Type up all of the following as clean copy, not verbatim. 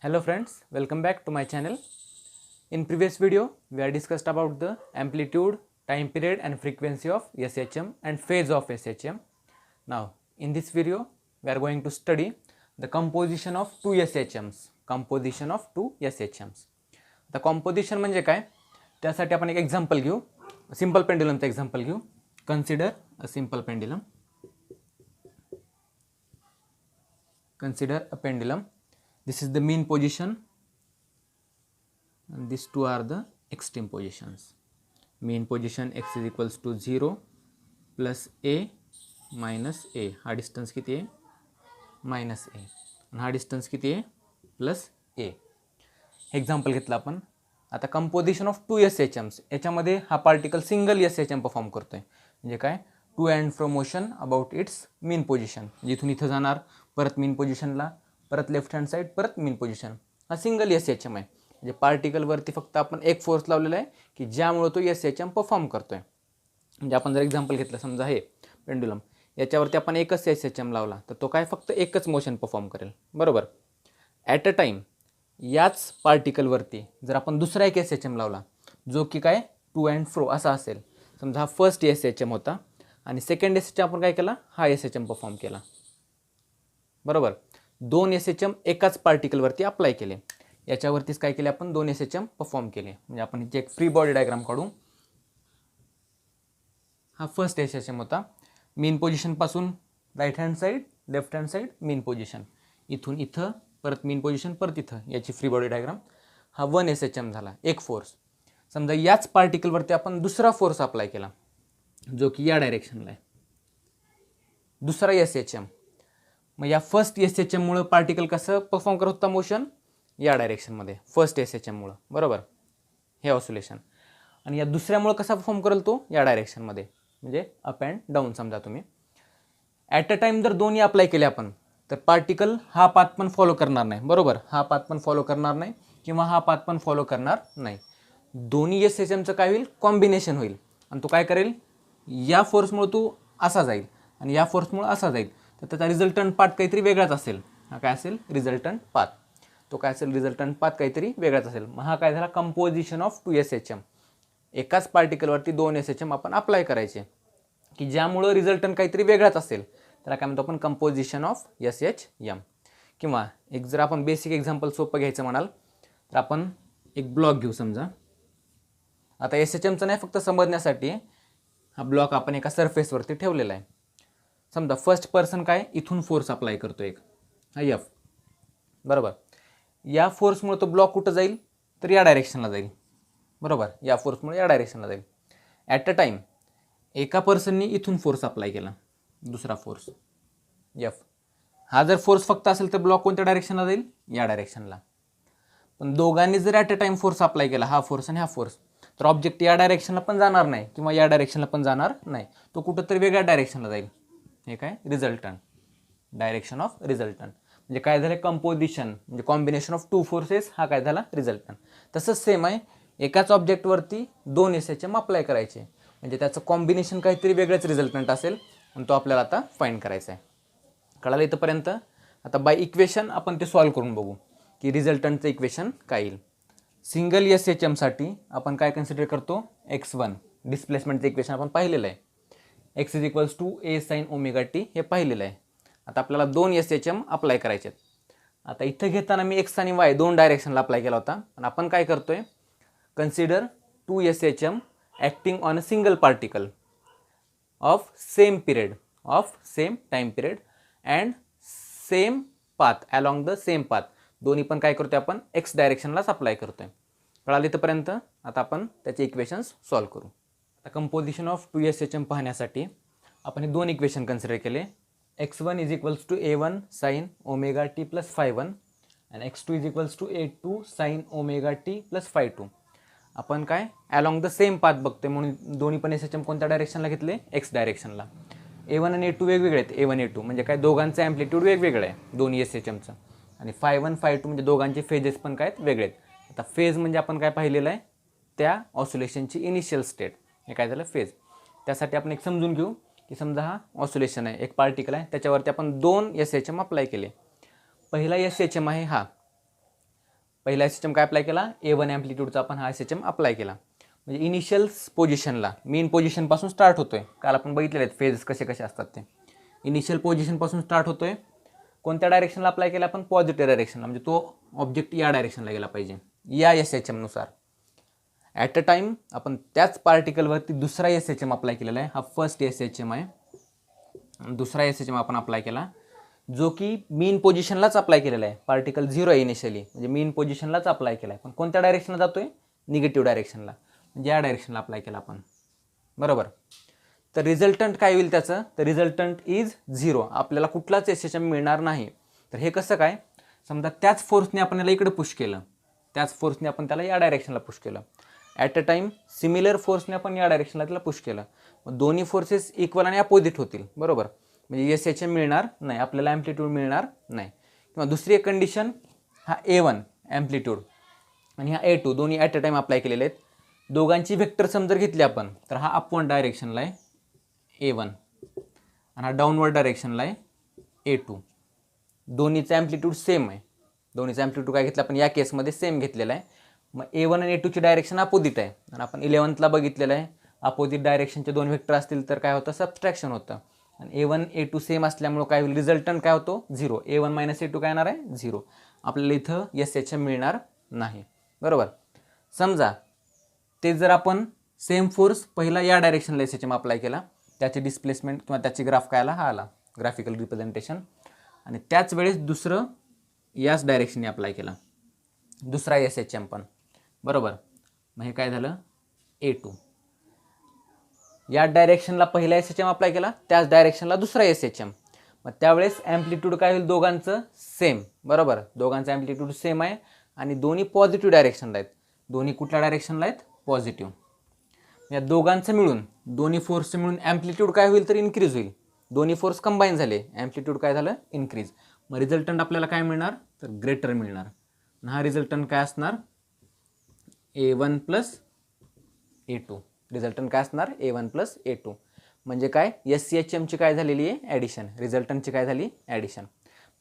Hello friends, welcome back to my channel. In previous video, we are discussed about the amplitude, time period and frequency of SHM and phase of SHM. Now, in this video, we are going to study the composition of two SHMs. Composition of two SHMs. The composition म्हणजे काय? त्यासाठी आपण एक example घेऊ. Simple पेंडुलमचं example घेऊ. Consider a simple pendulum. Consider a pendulum. This is the mean position and these two are the extreme positions. Mean position x is equals to 0 plus a minus a. हा distance किती आहे? Minus ए. आणि हा distance किती आहे? Plus ए. Example घेतलं आपण. आता composition of two S H Ms. याच्यामध्ये हा particle single S H M perform करतोय. म्हणजे काय? To and fro motion about its mean position. जिथून इथं जाणार, परत मीन पोजिशनला, परत लेफ्ट हँड साईड, परत मीन पोजिशन. हा सिंगल एस एच एम आहे. म्हणजे पार्टिकलवरती फक्त आपण एक फोर्स लावलेला आहे की ज्यामुळे तो एस एच एम परफॉर्म करतोय. म्हणजे आपण जर एक्झाम्पल घेतलं, समजा हे पेंडुलम, याच्यावरती आपण एकच एस एच एम लावला तर तो काय फक्त एकच मोशन परफॉर्म करेल, बरोबर. ॲट अ टाईम याच पार्टिकलवरती जर आपण दुसरा एक एस एच एम लावला जो की काय टू अँड फ्रो असा असेल. समजा हा फर्स्ट एस एच एम होता आणि सेकंड एस एच एम आपण काय केला, हा एस एच एम परफॉर्म केला, बरोबर. दोन एस एच एम एकाच पार्टिकलवरती अप्लाय केले. याच्यावरतीच काय केले आपण, दोन एस एच एम परफॉर्म केले. म्हणजे आपण इथे एक फ्री बॉडी डायग्राम काढू. हा फर्स्ट एस एच एम होता. मीन पोजिशनपासून right hand side, left hand side, mean position. इथून इथं, परत मीन पोजिशन, परत इथं, याची फ्री बॉडी डायग्राम. हा वन एस एच एम झाला, एक फोर्स. समजा याच पार्टिकलवरती आपण दुसरा फोर्स अप्लाय केला जो की या डायरेक्शनला आहे, दुसरा एस एच एम. मग या फर्स्ट एस एच एममुळं पार्टिकल कसं परफॉर्म करत होता मोशन, या डायरेक्शनमध्ये, फर्स्ट एस एच एममुळं, बरोबर, हे ऑसिलेशन. आणि या दुसऱ्यामुळं कसा परफॉर्म करेल तो, या डायरेक्शनमध्ये, म्हणजे अप अँड डाऊन. समजा तुम्ही ॲट अ टाईम जर दोन्ही अप्लाय केले आपण तर पार्टिकल हा पाथ पण फॉलो करणार नाही, बरोबर. हा पाथ पण फॉलो करणार नाही किंवा हा पाथ पण फॉलो करणार नाही. दोन्ही एस एच एमचं काय होईल, कॉम्बिनेशन होईल. आणि तो काय करेल, या फोर्समुळे तो असा जाईल आणि या फोर्समुळे असा जाईल. तर त्याचा रिझल्टंट पाथ काहीतरी वेगळाच असेल. हा काय असेल, रिझल्टंट पाथ. तो काय असेल, रिझल्टंट पाथ काहीतरी वेगळाच असेल. मग हा काय झाला, composition of two S H M. एकाच पार्टिकलवरती दोन एस एच एम आपण अप्लाय करायचे की ज्यामुळं रिझल्टंट काहीतरी वेगळाच असेल. त्याला काय म्हणतो आपण, composition of S H M. किंवा एक जर आपण बेसिक एक्झाम्पल सोपं घ्यायचं म्हणाल तर आपण एक ब्लॉक घेऊ. समजा आता एस एच एमचं नाही, फक्त समजण्यासाठी हा ब्लॉक आपण एका सरफेसवरती ठेवलेला आहे. समजा फर्स्ट पर्सन काय इथून फोर्स अप्लाय करतो एक, हा एफ, बरोबर. या फोर्समुळे तो ब्लॉक कुठं जाईल, तर या डायरेक्शनला जाईल, बरोबर. या फोर्समुळे या डायरेक्शनला जाईल. ॲट अ टाईम एका पर्सननी इथून फोर्स अप्लाय केला, दुसरा फोर्स एफ. हा जर फोर्स फक्त असेल तर ब्लॉक कोणत्या डायरेक्शनला जाईल, या डायरेक्शनला. पण दोघांनी जर at a time force apply केला, हा फोर्स आणि हा फोर्स, तर ऑब्जेक्ट या डायरेक्शनला पण जाणार नाही किंवा या डायरेक्शनला पण जाणार नाही. तो कुठंतरी वेगळ्या डायरेक्शनला जाईल. हे काय, रिझल्टंट, डायरेक्शन ऑफ रिझल्टंट. म्हणजे काय झालं, कंपोजिशन म्हणजे कॉम्बिनेशन ऑफ टू फोर्सेस, हा काय झाला, रिझल्टंट. तसंच सेम आहे, एकाच ऑब्जेक्टवरती दोन एस एच एम अप्लाय करायचे म्हणजे त्याचं कॉम्बिनेशन काहीतरी वेगळंच रिझल्टंट असेल आणि तो आपल्याला आता फाइंड करायचा आहे. कळालं इथंपर्यंत. आता बाय इक्वेशन आपण ते सॉल्व्ह करून बघू की रिझल्टंटचं इक्वेशन काय येईल. सिंगल एस एच एमसाठी आपण काय कन्सिडर करतो, x1 डिस्प्लेसमेंटचं इक्वेशन आपण पाहिलेलं आहे. x is equals to a sine omega t, हे पाहिलेलं आहे. आता आपल्याला दोन एस एच एम अप्लाय करायचे आहेत. आता इथं घेताना मी एक्स आणि वाय दोन डायरेक्शनला अप्लाय केला होता. आणि आपण काय करतोय, consider two S H M acting on a single particle of same period, of same time period and same path, along the same path. दोन्ही पण काय करतोय आपण, एक्स डायरेक्शनलाच अप्लाय करतोय. कळालं इथंपर्यंत. आता आपण त्याचे इक्वेशन्स सॉल्व्ह करू. आता composition of two S H M पाहण्यासाठी आपण हे दोन इक्वेशन कन्सिडर केले. x1 is equals to a1 sine omega t plus phi 1 आणि x2 is equals to a2 sine omega t plus phi 2. आपण काय अलॉंग द सेम पाथ बघतोय म्हणून दोन्ही पण एस एच एम कोणत्या डायरेक्शनला घेतले, एक्स डायरेक्शनला. a1 आणि a2 वेगवेगळे आहेत. a1 a2 म्हणजे काय, दोघांचं ॲम्प्लिट्यूड वेगवेगळं आहे दोन्ही एस एच एमचं. आणि फाय 1 फाय 2 म्हणजे दोघांचे फेजेस पण काय वेगळे आहेत. आता फेज म्हणजे आपण काय पाहिलेलं आहे, त्या ऑसिलेशनची इनिशियल स्टेट, हे काय झालं फेज. त्यासाठी आपण एक समजून घेऊ की समजा हा ऑसिलेशन आहे, एक पार्टिकल आहे, त्याच्यावरती आपण दोन एस एच एम अप्लाय केले. पहिला एस एच एम आहे हा, पहिला एस एच एम काय अप्लाय केला, A1 ॲम्प्लिट्यूडचा आपण हा एस एच एम अप्लाय केला. म्हणजे इनिशियल पोझिशनला मेन पोझिशनपासून स्टार्ट होतोय. काल आपण बघितलेले आहेत फेज कसे कसे असतात ते. इनिशियल पोझिशनपासून स्टार्ट होतोय. कोणत्या डायरेक्शनला अप्लाय केला आपण, पॉझिटिव्ह डायरेक्शनला, म्हणजे तो ऑब्जेक्ट या डायरेक्शनला गेला पाहिजे या एस एच एमनुसार. ॲट अ टाईम आपण त्याच पार्टिकलवरती दुसरा एस एच एम अप्लाय केलेला आहे. हा फर्स्ट एस एच एम आहे. दुसरा एस एच एम आपण अप्लाय केला जो की मीन पोझिशनलाच अप्लाय केलेला आहे. पार्टिकल 0 आहे इनिशियली, म्हणजे मीन पोझिशनलाच अप्लाय केला आहे. पण कोणत्या डायरेक्शनला जातोय, निगेटिव्ह डायरेक्शनला, म्हणजे या डायरेक्शनला अप्लाय केला आपण. बरोबर. तर रिझल्टंट काय होईल त्याचं, तर रिझल्टंट इज 0. आपल्याला कुठलाच एस एच एम मिळणार नाही. तर हे कसं काय, समजा त्याच फोर्सने आपण याला इकडे पुश केलं, त्याच फोर्सने आपण त्याला या डायरेक्शनला पुश केलं. ॲट अ टाईम सिमिलर फोर्सने आपण या डायरेक्शनला त्याला पुश केलं. मग दोन्ही फोर्सेस इक्वल आणि अपोजिट होतील. बरोबर. म्हणजे एस एच एम मिळणार नाही, आपल्याला ॲम्प्लिट्यूड मिळणार नाही. किंवा दुसरी एक कंडिशन, हा A1 ॲम्प्लिट्यूड आणि हा A2 दोन्ही ॲट अ टाईम अप्लाय केलेले आहेत. दोघांची व्हेक्टर सम जर घेतली आपण, तर हा अपवर्ड डायरेक्शनला आहे A1 आणि हा डाऊनवर्ड डायरेक्शनला आहे A2. दोन्हीचा ॲम्प्लिट्यूड सेम आहे. दोन्हीचा ॲम्प्लिट्यूड काय घेतला आपण, या केसमध्ये सेम घेतलेला आहे. मग A1 आणि A2ची डायरेक्शन अपोजिट आहे. आणि आपण 11thला बघितलेलं आहे, अपोजिट डायरेक्शनचे दोन व्हेक्टर असतील तर काय होतं, सबट्रॅक्शन होतं. आणि A1 A2 सेम असल्यामुळं काय होईल, रिझल्टंट काय होतो, 0. A1 - A2 काय येणार आहे, 0. आपल्याला इथं एस एच एम मिळणार नाही. बरोबर. समजा ते जर आपण सेम फोर्स पहिला या डायरेक्शनला एस एच एम अप्लाय केला, त्याची डिस्प्लेसमेंट किंवा त्याची ग्राफ काय आला, हा आला ग्राफिकल रिप्रेझेंटेशन. आणि त्याच वेळेस दुसरं याच डायरेक्शनने अप्लाय केला, दुसरा एस एच एम पण. बरोबर. मग हे काय झालं, A2. या डायरेक्शनला पहिला एस एच एम अप्लाय केला, त्याच डायरेक्शनला दुसरा एस एच एम. मग त्यावेळेस ॲम्प्लिट्यूड काय होईल, दोघांचं सेम. बरोबर. दोघांचं ॲम्प्लिट्यूड सेम आहे आणि दोन्ही पॉझिटिव्ह डायरेक्शनला आहेत. दोन्ही कुठल्या डायरेक्शनला आहेत, पॉझिटिव्ह. या दोघांचं मिळून, दोन्ही फोर्सचं मिळून ॲम्प्लिट्यूड काय होईल, तर इन्क्रीज होईल. दोन्ही फोर्स कंबाईन झाले, ॲम्प्लिट्यूड काय झालं, इन्क्रीज. मग रिझल्टंट आपल्याला काय मिळणार, तर ग्रेटर मिळणार. आणि हा रिझल्टंट काय असणार, A1 + A2. रिझल्टंट काय असणार, A1 + A2. म्हणजे काय, एस सी एच एमची काय झालेली आहे, ॲडिशन. रिझल्टंटची काय झाली, ॲडिशन.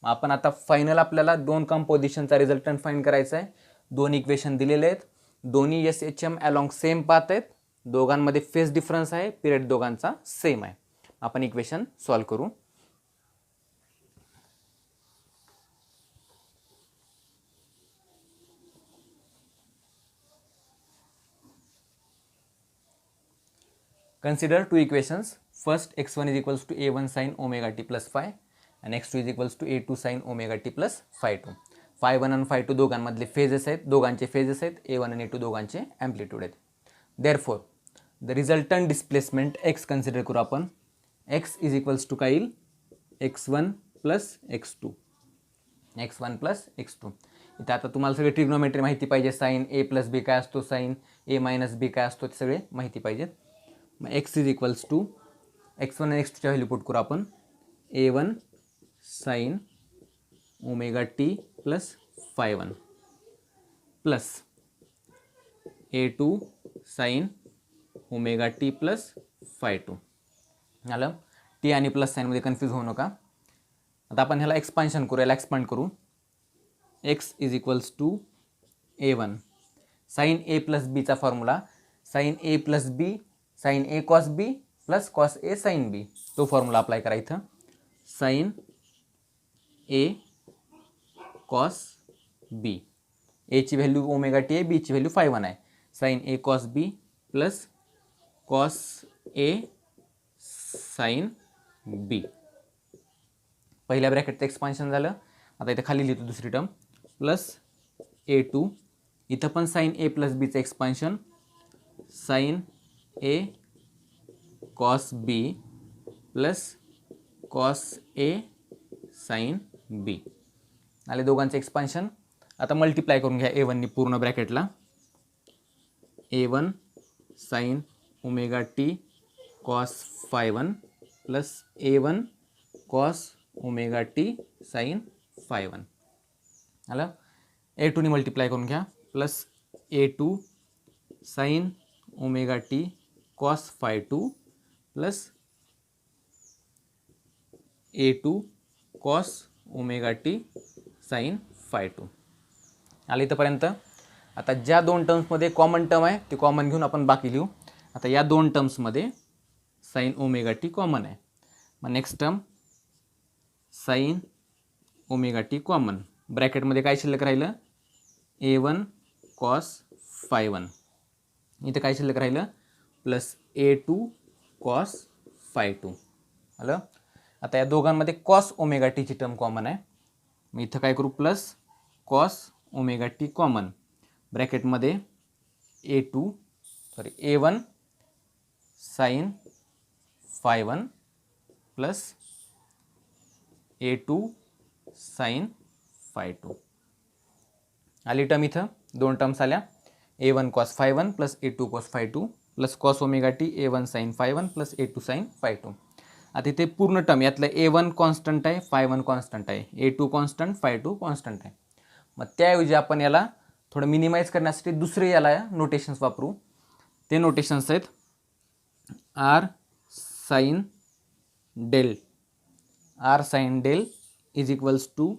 आपण आता फायनल आपल्याला दोन कंपोजिशनचा रिझल्टंट फाईंड करायचा आहे. दोन इक्वेशन दिलेले आहेत. दोन्ही S H M along same path आहेत. दोघांमध्ये फेज डिफरन्स आहे, पिरियड दोघांचा सेम आहे. आपण इक्वेशन सॉल्व्ह करू. Consider two equations. First, x1 is equals to a1 sin omega t plus phi and x2 is equals to a2 sin omega t plus phi 2. phi 1 आणि phi 2 दोघांमधले phases आहेत, दोघांचे phases आहेत. a1 आणि a2 दोघांचे amplitude आहेत. Therefore, the resultant displacement x consider करू आपण. x is equals to काय येईल, x1 plus x2. x1 plus x2. इथे आता तुम्हाला सगळे ट्रिग्नोमेट्री माहिती पाहिजे. साइन a plus b काय असतो, साइन a minus b काय असतो, ते सगळे माहिती पाहिजेत. मग x is equals to x1 आणि x2च्या व्हॅल्यू पुट करू आपण. a1 sine omega t plus phi 1 plus a2 sine omega t plus phi 2. झालं. टी आणि प्लस साईनमध्ये कन्फ्यूज होऊ नका. आता आपण ह्याला एक्सपान्शन करू, याला एक्सपांड करू. x is equals to a1 sine a plus बीचा formula, sine a plus B sine A cos B plus cos A sine B, तो फॉर्म्युला अप्लाय करा इथं. साइन ए कॉस बी, एची व्हॅल्यू ओमेगा टी आहे, बीची value phi 1 आहे. Sign A cos B plus cos A sine बी. पहिल्या ब्रॅकेटचं expansion झालं. आता इथं खाली लिहितो दुसरी टर्म, प्लस a2, इथं पण साइन ए प्लस बीचं expansion, sine A cos B plus cos A sine B. आले दोघांचं एक्सपान्शन. आता मल्टिप्लाय करून घ्या a1नी पूर्ण ब्रॅकेटला. a1 sine omega t cos phi 1 plus a1 cos omega t sine phi 1. आलं. a2नी मल्टिप्लाय करून घ्या, plus a2 sine omega t cos phi 2 plus a2 cos omega t sine phi 2. आलं इथंपर्यंत. आता ज्या दोन टर्म्समध्ये कॉमन टर्म आहे ते कॉमन घेऊन आपण बाकी लिहू. आता या दोन टर्म्समध्ये साईन ओमेगा टी कॉमन आहे. मग next term sine omega t common, ब्रॅकेटमध्ये काय शिल्लक राहिलं, A1 कॉस फाय 1, इथं काय शिल्लक राहिलं प्लस A2 कॉस फाय 2. आलं. आता या दोघांमध्ये कॉस ओमेगा टीची टर्म कॉमन आहे. मग इथं काय करू, plus cos omega t common, ब्रॅकेटमध्ये A1 sine phi 1 plus A2 sine phi 2. आली टर्म, इथं दोन टर्म्स आल्या, A1 cos phi 1 plus A2 cos phi 2 plus cos omega t A1 sine phi 1 plus A2 sine phi 2. आता इथे पूर्ण term, यातलं A1 constant आहे, फाय 1 कॉन्स्टंट आहे, A2 कॉन्स्टंट, फाय 2 कॉन्स्टंट आहे. मग त्याऐवजी आपण याला थोडं मिनिमाइज करण्यासाठी दुसरे याला नोटेशन्स वापरू. ते नोटेशन्स आहेत R sine del is equals to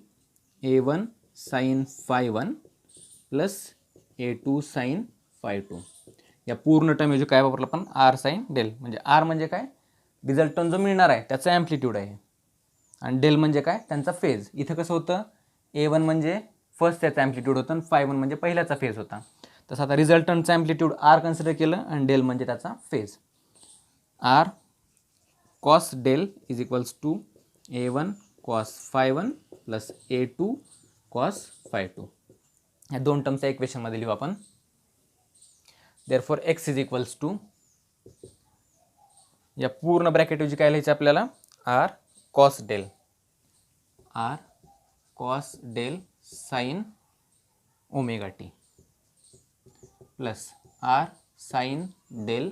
A1 sine phi 1 plus A2 sine phi 2. या पूर्ण टर्म ऐवजी काय वापरलं आपण, आर साईन डेल. म्हणजे आर म्हणजे काय, रिझल्टंट जो मिळणार आहे त्याचा ॲम्प्लिट्यूड आहे, आणि डेल म्हणजे काय, त्यांचा फेज. इथं कसं होतं, A1 म्हणजे फर्स्ट त्याचा ॲम्प्लिट्यूड होतं आणि फाय 1 म्हणजे पहिल्याचा फेज होता. तसं आता रिझल्टंटचा ॲम्प्लिट्यूड आर कन्सिडर केलं आणि डेल म्हणजे त्याचा phase. R cos del is equals to A1 cos phi 1 plus A2 cos phi 2. या दोन टर्मच्या इक्वेशनमध्ये लिहू आपण. Therefore x is equals to, या पूर्ण ब्रॅकेट ऐवजी काय लिहायचं आपल्याला, R cos del sine omega t plus R sine del,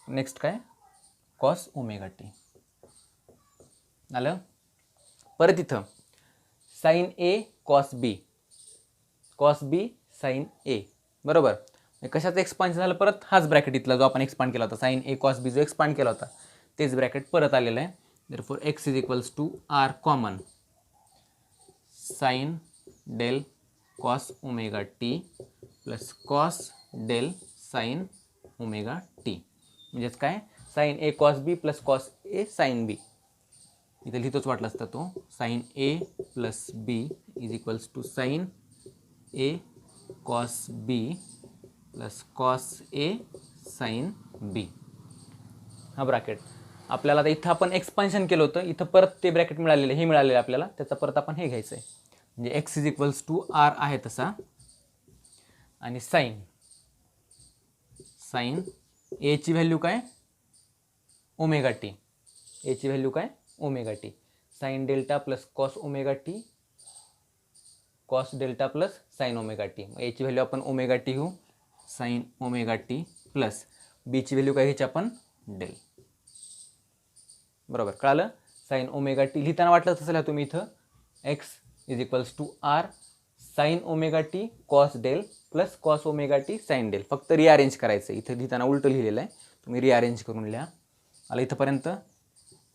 next काय, कॉस ओमेगा टी. आलं. परत इथं sine A cos B sine A, बरोबर. कशाचं एक्सपान्शन झालं, परत हाच ब्रॅकेट इथला जो आपण एक्सपांड केला होता, साईन ए कॉस बी जो एक्सपांड केला होता तेच ब्रॅकेट परत आलेलं आहे. Therefore x is equals to R common sine del cos omega t plus cos del sine omega t. म्हणजेच काय, sine A cos B plus cos A sine B. इथं लिहितोच वाटलं असतं तो, sine A plus B is equals to sine A cos B plus cos A sine B. हा bracket आपल्याला आता इथं आपण एक्सपान्शन केलं होतं, इथं परत ते ब्रॅकेट मिळालेलं, हे मिळालेलं आपल्याला, त्याचा परत आपण हे घ्यायचं आहे. म्हणजे x is equals to R आहे तसा, आणि साईन एची व्हॅल्यू काय, ओमेगा टी, एची व्हॅल्यू काय, omega t. Sine delta plus cos omega t, cos delta plus sine omega t. एची व्हॅल्यू आपण ओमेगा टी घेऊ, साईन ओमेगा टी प्लस बीची व्हॅल्यू काय घ्यायची आपण, डेल. बरोबर, कळालं. साईन ओमेगा टी लिहिताना वाटलं तसं लिहा तुम्ही इथं, x is equals to R sine omega t cos del plus cos omega t sine del. फक्त रिअरेंज करायचं, इथं लिहिताना उलटं लिहिलेलं आहे, तुम्ही रिअरेंज करून लिहा. आला इथंपर्यंत.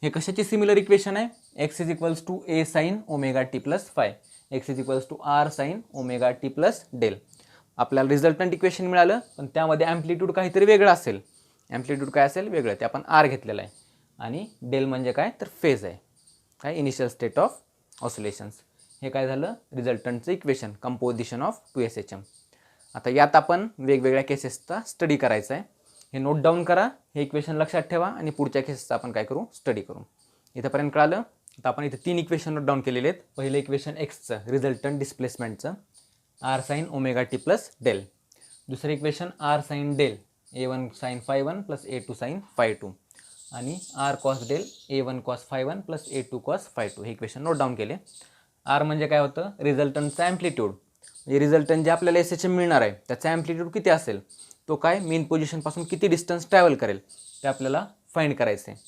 हे कशाची सिमिलर इक्वेशन आहे, x is equals to A sine omega t plus phi, x is equals to R sine omega t plus del. आपल्याला रिझल्टंट इक्वेशन मिळालं, पण त्यामध्ये ॲम्प्लिट्यूड काहीतरी वेगळं असेल. ॲम्प्लिट्यूड काय असेल, वेगळं, ते आपण आर घेतलेलं आहे. आणि डेल म्हणजे काय, तर फेज आहे, काय, इनिशियल स्टेट ऑफ ऑसिलेशन्स. हे काय झालं, रिझल्टंटचं इक्वेशन, कंपोजिशन ऑफ 2SHM. आता यात आपण वेगवेगळ्या केसेसचा स्टडी करायचा आहे. हे नोट डाऊन करा, हे इक्वेशन लक्षात ठेवा, आणि पुढच्या केसेसचा आपण काय करू, स्टडी करू. इथंपर्यंत कळालं. आता आपण इथे 3 इक्वेशन नोट डाऊन केलेले आहेत. पहिलं इक्वेशन एक्सचं, रिझल्टंट डिस्प्लेसमेंटचं, R sine omega t plus del. दुसरं equation R sine del, A1 sine phi 1 plus A2 sine phi 2, आणि R cos del A1 cos phi 1 plus A2 cos phi 2. हे equation note down केले. R म्हणजे काय होतं, रिझल्टंटचा amplitude, म्हणजे resultant जे आपल्याला SHM मिळणार आहे त्याचा ॲम्प्लिट्यूड किती असेल, तो काय मेन पोझिशनपासून किती डिस्टन्स ट्रॅव्हल करेल ते आपल्याला फाइंड करायचं आहे.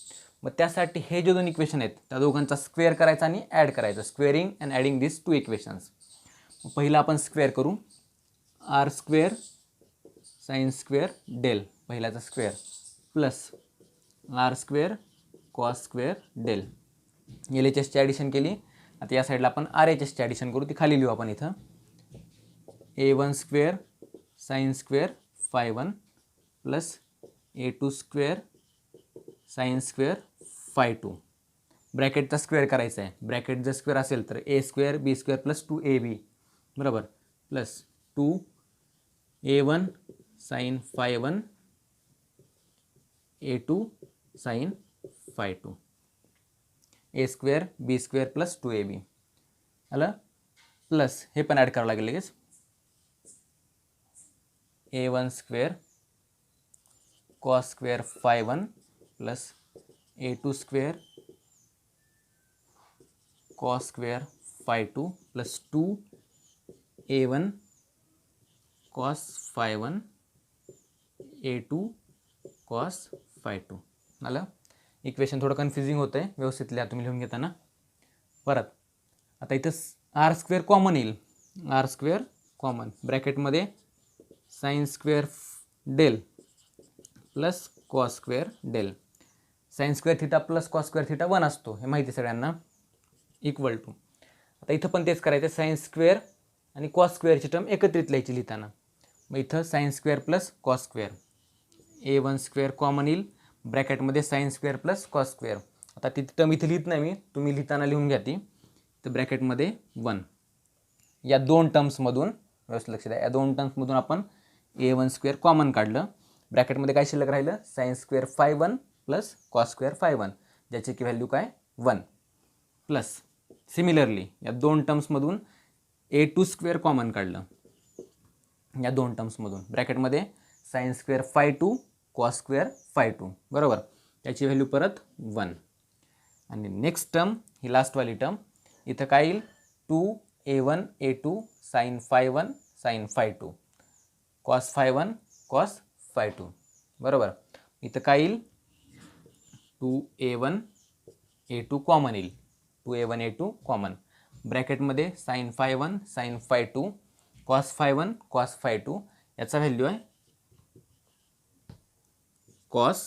मग त्यासाठी हे जे दोन इक्वेशन आहेत त्या दोघांचा स्क्वेअर करायचा आणि ॲड करायचं, squaring and adding this 2 equations. पहिला आपण स्क्वेअर करू, R square sine square del, पहिल्याचा square, plus R square cos square del. LHSची ॲडिशन केली. आता या साईडला आपण RHSची ॲडिशन करू, ती खाली लिहू आपण इथं. A1 square sine square phi 1 plus A2 square sine square phi 2. ब्रॅकेटचा स्क्वेअर करायचा आहे. ब्रॅकेट जर स्क्वेअर असेल तर A square B square plus 2AB बरोबर plus 2A1 sine phi 1 A2 sine phi 2 A square B square plus 2AB आलं plus हे पण ॲड करावं लागेल लगेच A1 square cos square phi 1 plus A2 square cos square phi 2 plus 2A1 cos phi 1 A2 cos phi 2 आलं. Equation थोडं confusing होतं आहे, व्यवस्थित लिहा तुम्ही लिहून घेताना. परत आता इथं आर स्क्वेअर कॉमन येईल. आर स्क्वेअर कॉमन ब्रॅकेटमध्ये sine square del plus cos square del. Sine square theta plus cos square theta 1 असतो, हे माहिती सगळ्यांना. इक्वल टू आता इथं पण तेच करायचं, साईन स्क्वेअर आणि कॉस स्क्वेअरची टर्म एकत्रित लिहायची लिहिताना. मग इथं sine square plus cos square A1 square common येईल ब्रॅकेटमध्ये sine square plus cos square. आता ती टर्म इथे लिहित नाही मी, तुम्ही लिहिताना लिहून घ्या ती. तर ब्रॅकेटमध्ये 1 या दोन टर्म्समधून व्यवस्थित लक्ष द्या, या दोन टर्म्समधून आपण A1 स्क्वेअर कॉमन काढलं. ब्रॅकेटमध्ये काय शिल्लक राहिलं sine square phi 1 plus cos square phi 1 ज्याची की व्हॅल्यू काय 1 प्लस सिमिलरली या दोन टर्म्समधून A2 स्क्वेअर कॉमन काढलं. या दोन टर्म्समधून ब्रॅकेटमध्ये sine square phi 2 cos square phi 2 बरोबर त्याची व्हॅल्यू परत 1. आणि नेक्स्ट टर्म ही लास्टवाली टर्म इथं काय येईल 2A1 A2 sine phi 1 sine phi 2 cos phi 1 cos phi 2 बरोबर. इथं काय येईल 2A1 A2 कॉमन येईल. 2A1 A2 कॉमन ब्रॅकेटमध्ये sine phi 1 sine phi 2 cos phi 1 cos phi 2 याचा व्हॅल्यू आहे कॉस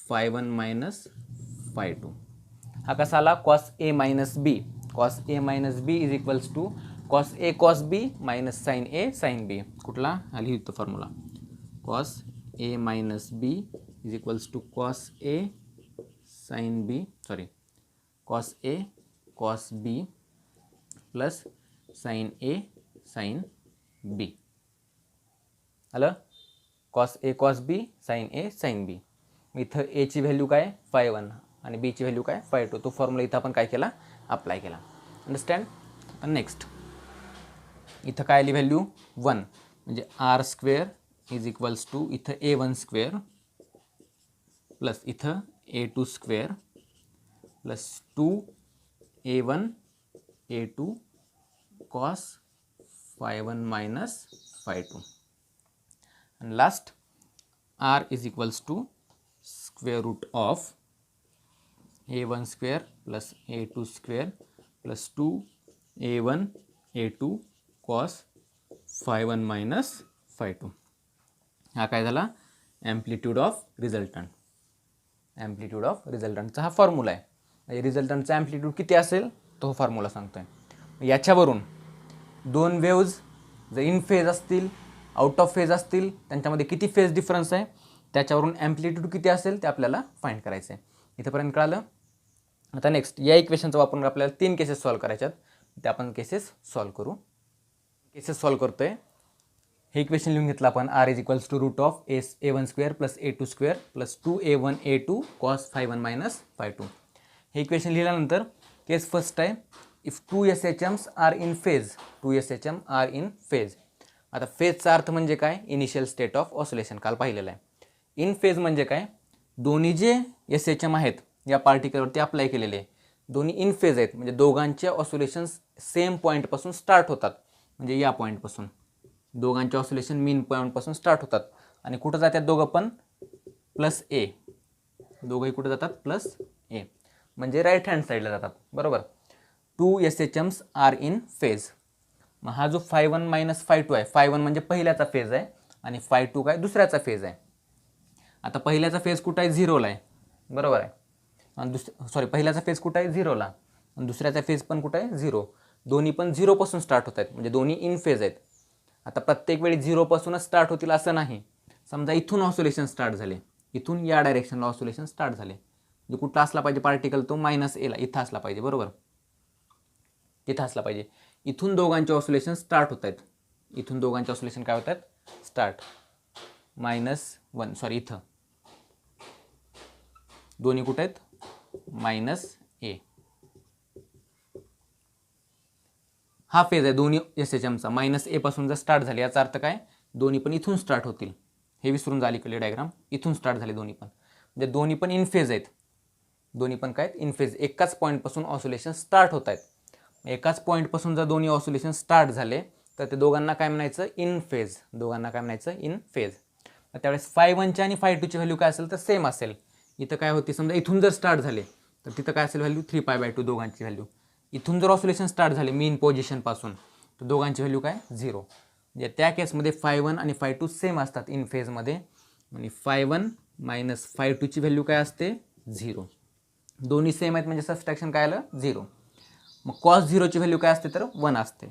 फाय 1 मायनस फाय 2. हा कसा आला cos A minus B. Cos A minus B is equals to cos A cos B minus sine A sine B. कुठला हा लिहितो formula cos A minus B is equals to cos A sine B cos A cos B plus sine A sine B आलं. Cos A cos B sine A sine B. इथं Aची value काय five 1 आणि Bची value काय five 2. तो formula इथं आपण काय केला अप्लाय केला. अंडरस्टँड. आता नेक्स्ट इथं काय आली व्हॅल्यू 1 म्हणजे R square is equals to इथं A1 स्क्वेअर प्लस इथं A2 square plus 2A1 A2 cos phi 1 minus phi 2 आणि last R is equals to square root of A1 square plus A2 square plus 2A1 A2 cos phi 1 minus phi 2. हा काय झाला amplitude of resultant. Amplitude of रिझल्टंटचा हा formula आहे. म्हणजे रिझल्टंटचा amplitude किती असेल तो फॉर्म्युला सांगतो आहे. याच्यावरून दोन वेव्ज जर इन फेज असतील आउट ऑफ फेज असतील त्यांच्यामध्ये किती फेज डिफरन्स आहे त्याच्यावरून ॲम्प्लिट्यूड किती असेल ते आपल्याला फाइंड करायचं आहे. इथंपर्यंत कळालं. आता नेक्स्ट या इक्वेशनचा वापरून आपल्याला 3 केसेस सॉल्व करायच्यात. ते आपण केसेस सॉल्व करू. केसेस सॉल्व करतोय. हे इक्वेशन लिहून घेतलं आपण R is equals to root of A1 square plus A2 square plus 2A1 A2 cos phi 1 minus phi 2. हे इक्वेशन लिहिल्यानंतर केस फर्स्ट आहे if 2 SHMs are in phase. 2 SHM are in phase. आता फेजचा अर्थ म्हणजे काय इनिशियल स्टेट ऑफ ऑसिलेशन काल पाहिलेलं आहे. इन फेज म्हणजे काय दोन्ही जे SHM आहेत या पार्टिकलवरती अप्लाय केलेले दोन्ही इन फेज आहेत म्हणजे दोघांचे ऑसिलेशन्स सेम पॉईंटपासून स्टार्ट होतात. म्हणजे या पॉईंटपासून दोघांचे ऑसिलेशन मीन पॉईंटपासून स्टार्ट होतात आणि कुठं जातात दोघं पण प्लस ए. दोघंही कुठं जातात प्लस ए म्हणजे राईट हँड साईडला जातात बरोबर. 2 SHMs आर इन फेज. मग हा जो फाय 1 मायनस फाय 2 आहे फाय 1 म्हणजे पहिल्याचा फेज आहे आणि फाय 2 काय दुसऱ्याचा फेज आहे. आता पहिल्याचा फेज कुठं आहे 0ला आहे बरोबर आहे आणि पहिल्याचा फेज कुठं आहे 0ला आणि दुसऱ्याचा फेज पण कुठं आहे 0. दोन्ही पण 0 पासून स्टार्ट होत आहेत, म्हणजे दोन्ही इन फेज आहेत. आता प्रत्येक वेळी 0 पासूनच स्टार्ट होतील असं नाही. समजा इथून ऑसोलेशन स्टार्ट झाले, इथून या डायरेक्शनला ऑसोलेशन स्टार्ट झाले, म्हणजे कुठला असला पाहिजे पार्टिकल, तो -a ला इथं असला पाहिजे, बरोबर, इथं असला पाहिजे. इथून दोघांचे ऑसोलेशन स्टार्ट होत आहेत, इथून दोघांचे ऑसोलेशन काय होत आहेत, स्टार्ट -1 सॉरी इथं दोन्ही कुठे आहेत, -a. हा फेज आहे दोन्ही SHMचा. -a पासून जर स्टार्ट झाले याचा अर्थ काय, दोन्ही पण इथून स्टार्ट होतील. हे विसरून झाली इकडे डायग्राम, इथून स्टार्ट झाले दोन्ही पण, म्हणजे दोन्ही पण इन फेज आहेत. दोन्ही पण काय इन फेज, एकाच पॉईंटपासून ऑसोलेशन स्टार्ट होत आहेत. एकाच पॉईंटपासून जर दोन्ही ऑसोलेशन स्टार्ट झाले तर ते दोघांना काय म्हणायचं, इन फेज. दोघांना काय म्हणायचं, इन फेज. त्यावेळेस φ1ची आणि φ2ची व्हॅल्यू काय असेल तर सेम असेल. इथं काय होती, समजा इथून जर स्टार्ट झाले तर तिथं काय असेल व्हॅल्यू 3π/2 दोघांची व्हॅल्यू. इथून जर ऑसोलेशन स्टार्ट झाले मीन पोझिशनपासून तर दोघांची व्हॅल्यू काय, 0. म्हणजे त्या केसमध्ये φ1 आणि φ2 सेम असतात इन फेजमध्ये, आणि φ1 - φ2ची व्हॅल्यू काय असते, 0. दोन्ही सेम आहेत म्हणजे सबस्ट्रॅक्शन काय आलं, 0. मग cos 0ची व्हॅल्यू काय असते तर 1 असते.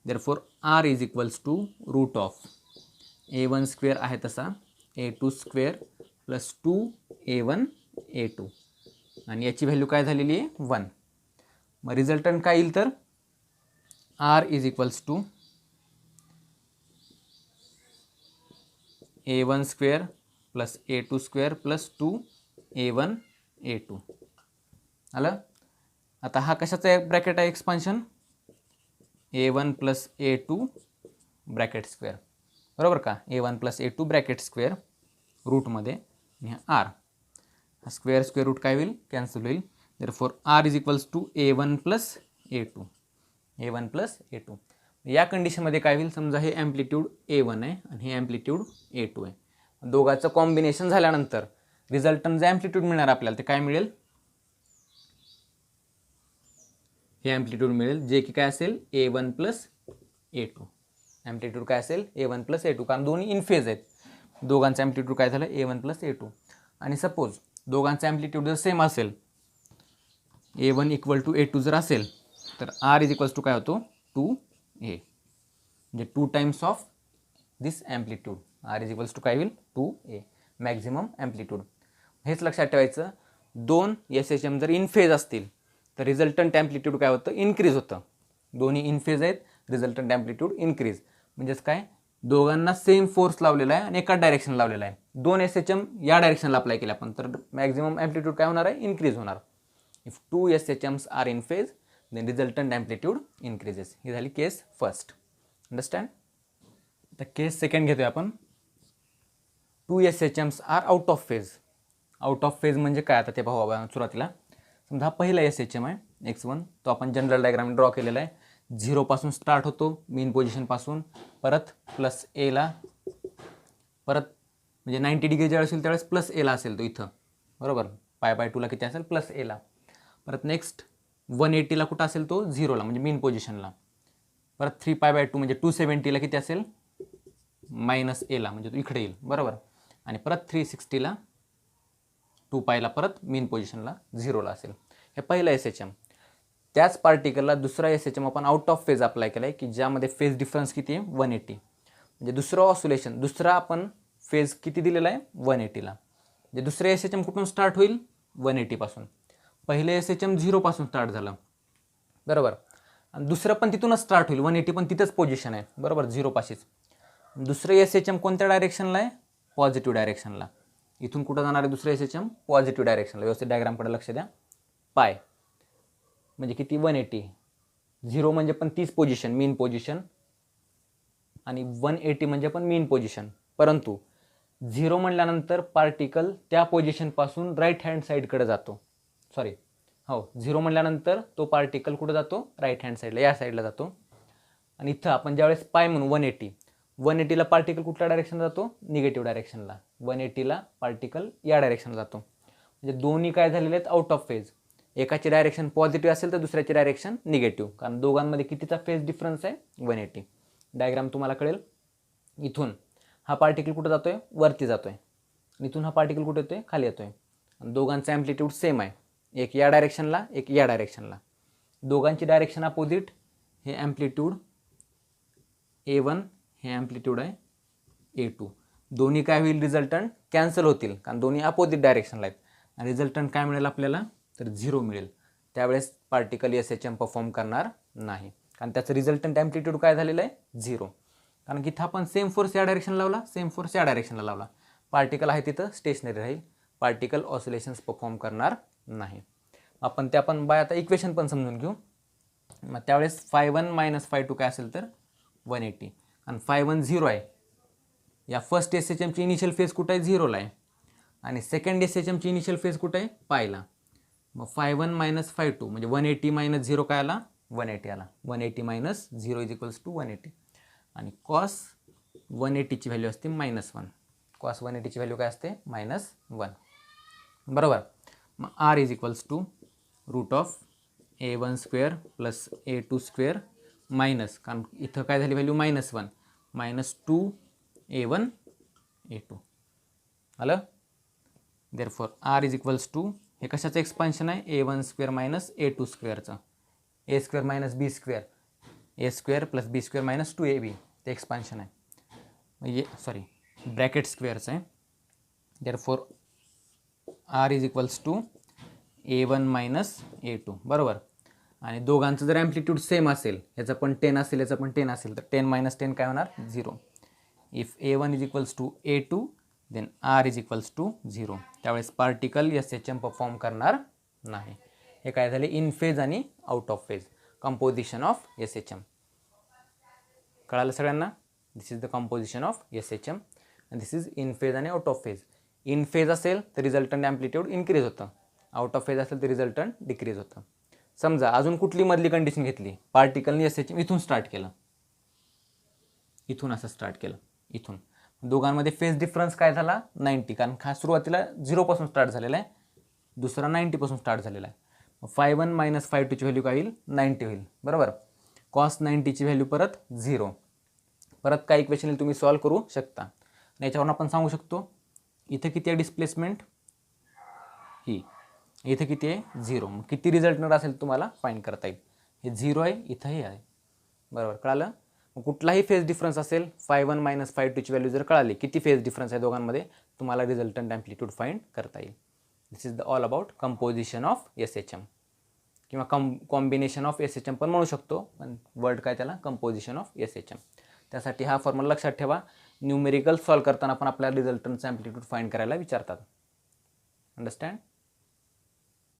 Therefore r is equals to √a1² आहे तसा a2² + 2a1a2, आणि याची व्हॅल्यू काय झालेली आहे, 1. मग रिझल्टंट काय येईल तर r is equals to a1² + a2² + 2a1a2 आलं. आता हा कशाचा ब्रॅकेट आहे, expansion, a1 + a2 bracket square, बरोबर का, a1 + a2 ब्रॅकेट स्क्वेअर रूटमध्ये, आणि हा r स्क्वेअर रूट काय होईल, कॅन्सल होईल. Therefore r is equals to a1 + a2, a1 + a2. या कंडिशनमध्ये काय होईल, समजा हे ॲम्प्लिट्यूड a1 आहे आणि हे ॲम्प्लिट्यूड a2 आहे. दोघांचं कॉम्बिनेशन झाल्यानंतर रिझल्टंट जे ॲम्प्लिट्यूड मिळणार आपल्याला ते काय मिळेल, हे ॲम्प्लिट्यूड मिळेल, जे की काय असेल, a1 + a2. ॲम्प्लिट्यूड काय असेल, a1 + a2, कारण दोन्ही इन फेज आहेत. दोघांचं ॲम्प्लिट्यूड काय झालं, a1 + a2. आणि सपोज दोघांचं ॲम्प्लिट्यूड जर सेम असेल, a1 = a2 जर असेल तर r इज इक्वल्स टू काय होतो, 2a, म्हणजे 2 times of this amplitude. r is equals to काय होईल, 2a, मॅक्झिमम ॲम्प्लिट्यूड. हेच लक्षात ठेवायचं, दोन SHM जर इन फेज असतील तर रिझल्टंट ॲम्प्लिट्यूड काय होतं, इन्क्रीज होतं. दोन्ही इन फेज आहेत, रिझल्टंट ॲम्प्लिट्यूड इन्क्रीज. म्हणजेच काय, दोघांना सेम फोर्स लावलेला आहे आणि एकाच डायरेक्शन लावलेला आहे. दोन SHM या डायरेक्शनला अप्लाय केल्या आपण तर मॅक्झिमम ॲम्प्लिट्यूड काय होणार आहे, इन्क्रीज होणार. If 2 SHMs are in phase then resultant amplitude increases. ही झाली केस फर्स्ट. अंडरस्टँड. तर केस सेकंड घेतोय आपण. 2 SHMs are out of phase. Out of phase म्हणजे काय, आता ते पाहू सुरुवातीला. समजा हा पहिला SHM आहे x1, तो आपण जनरल डायग्राम ड्रॉ केलेला आहे. 0 पासून स्टार्ट होतो मेन पोझिशनपासून, परत +a परत म्हणजे 90 डिग्री ज्यावेळेस असेल त्यावेळेस +a असेल तो इथं, बरोबर. π/2 किती असेल, +a. परत नेक्स्ट 180 कुठं असेल तो, 0 म्हणजे मेन पोझिशनला. परत 3π/2 म्हणजे 270 किती असेल, -a म्हणजे तो इकडे येईल, बरोबर. आणि परत 360 2π परत मेन पोझिशनला 0 असेल. हे पहिलं SHM. त्याच पार्टिकलला दुसरा SHM आपण आउट ऑफ फेज अप्लाय केला आहे, की ज्यामध्ये फेज डिफरन्स किती आहे, 180. म्हणजे दुसरं ऑसोलेशन, दुसरा आपण फेज किती दिलेला आहे, 180ला. म्हणजे दुसरे SHM कुठून स्टार्ट होईल, 180 पासून. पहिले SHM 0 पासून स्टार्ट झालं, बरोबर. आणि दुसरं पण तिथूनच स्टार्ट होईल, 180 पण तिथंच पोझिशन आहे, बरोबर, 0 पाशीच. दुसरं SHM कोणत्या डायरेक्शनला आहे, पॉझिटिव्ह डायरेक्शनला. इथून कुठं जाणार आहे दुसरं SHM, पॉझिटिव्ह डायरेक्शनला. व्यवस्थित डायग्रामकडे लक्ष द्या. पाय म्हणजे किती, 180. 0 म्हणजे पण तीच पोझिशन, मेन पोझिशन, आणि 180 म्हणजे पण मेन पोझिशन. परंतु 0 म्हणल्यानंतर पार्टिकल त्या पोझिशनपासून राईट हँड साईडकडे जातो. सॉरी, 0 म्हणल्यानंतर तो पार्टिकल कुठं जातो, राईट हँड साईडला, या साईडला जातो. आणि इथं आपण ज्यावेळेस पाय म्हणून 180ला पार्टिकल कुठल्या डायरेक्शनला जातो, निगेटिव्ह डायरेक्शनला. 180ला पार्टिकल या डायरेक्शनला जातो. म्हणजे दोन्ही काय झालेले आहेत, आउट ऑफ फेज. एकाची डायरेक्शन पॉझिटिव्ह असेल तर दुसऱ्याची डायरेक्शन निगेटिव्ह, कारण दोघांमध्ये कितीचा फेज डिफरन्स आहे, 180. डायग्राम तुम्हाला कळेल. इथून हा पार्टिकल कुठं जातोय, वरती जातोय. इथून हा पार्टिकल कुठे येतोय, खाली येतोय. दोघांचा ॲम्प्लिट्यूड सेम आहे, एक या डायरेक्शनला, एक या डायरेक्शनला. दोघांची डायरेक्शन अपोजिट. हे ॲम्प्लिट्यूड A1, हे ॲम्प्लिट्यूड आहे A2. दोन्ही काय होईल, रिझल्टंट कॅन्सल होतील कारण दोन्ही अपोजिट डायरेक्शनला आहेत. आणि रिझल्टंट काय मिळेल आपल्याला, तर 0 मिळेल. त्यावेळेस पार्टिकल SHM परफॉर्म करणार नाही कारण त्याचं रिझल्टंट ॲम्प्लिट्यूड काय झालेलं आहे, 0. कारण की इथं आपण सेम फोर्स या डायरेक्शनला लावला, सेम फोर्स या डायरेक्शनला लावला. पार्टिकल आहे तिथं स्टेशनरी राहील, पार्टिकल ऑसिलेशन्स परफॉर्म करणार नाही. आपण बाय आता इक्वेशन पण समजून घेऊ. मग त्यावेळेस φ1 - φ2 काय असेल तर 180. आणि φ1 0 आहे. या फर्स्ट SHMची इनिशियल फेज कुठं आहे, 0ला आहे. आणि सेकंड SHMची इनिशियल फेज कुठं आहे, पायला. मग φ1 - φ2 म्हणजे 180 - 0 काय आला, 180 आला. 180 - 0 = 180. आणि कॉस 180ची व्हॅल्यू असते -1. कॉस 180ची व्हॅल्यू काय असते, -1. बरोबर. मग R = √(a1² + a2² मायनस, कारण इथं काय झाली व्हॅल्यू -1 -2a1 a2 आलं. देअरफॉर R = हे कशाचं एक्सपान्शन आहे, a1² - a2²चं, a² - b², a² + b² - 2ab ते एक्सपान्शन आहे. म्हणजे सॉरी ब्रॅकेट स्क्वेअरचं आहे. देअरफॉर R = a1 - a2 बरोबर. आणि दोघांचं जर ॲम्प्लिट्यूड सेम असेल, ह्याचं पण 10 असेल, याचं पण 10 असेल, तर 10 - 10 काय होणार, 0. If a1 = a2 then R = 0. त्यावेळेस पार्टिकल SHM परफॉर्म करणार नाही. हे काय झाले, इन फेज आणि out of phase composition of SHM. कळालं सगळ्यांना. This is the composition of SHM आणि दिस इज इन फेज आणि out of phase. In phase असेल तर रिझल्टंट ॲम्प्लिट्यूड इन्क्रीज होतं, आउट ऑफ फेज असेल तर रिझल्टंट डिक्रीज होतं. समजा अजून कुठली मधली कंडिशन घेतली, पार्टिकलने SHM इथून स्टार्ट केलं, इथून असं स्टार्ट केलं, इथून दोघांमध्ये फेज डिफरन्स काय झाला, 90. कारण हा सुरुवातीला 0 स्टार्ट झालेला आहे, दुसरा 90 स्टार्ट झालेला आहे. φ1 - φ2ची व्हॅल्यू काय होईल, 90 होईल. बरोबर. कॉस 90ची व्हॅल्यू परत 0. परत काय इक्वेशन तुम्ही सॉल्व करू शकता. याच्यावरून आपण सांगू शकतो इथं किती आहे डिस्प्लेसमेंट, ही इथं किती आहे, 0. मग किती रिझल्टंट असेल तुम्हाला फाइंड करता येईल. हे 0 आहे, इथं हे आहे. बरोबर, कळालं. मग कुठलाही फेज डिफरन्स असेल, φ1 - φ2ची व्हॅल्यू जर कळाली, किती फेज डिफरन्स आहे दोघांमध्ये, तुम्हाला रिझल्टंट ॲम्प्लिट्यूड फाइंड करता येईल. This is the all about composition of SHM किंवा कॉम्बिनेशन ऑफ SHM पण म्हणू शकतो, पण वर्ड काय त्याला, कंपोजिशन ऑफ SHM. त्यासाठी हा फॉर्म्युला लक्षात ठेवा. न्यूमेरिकल सॉल्व करताना पण आपल्याला रिझल्टंटचं ॲम्प्लिट्यूड फाइंड करायला विचारतात. अंडरस्टँड.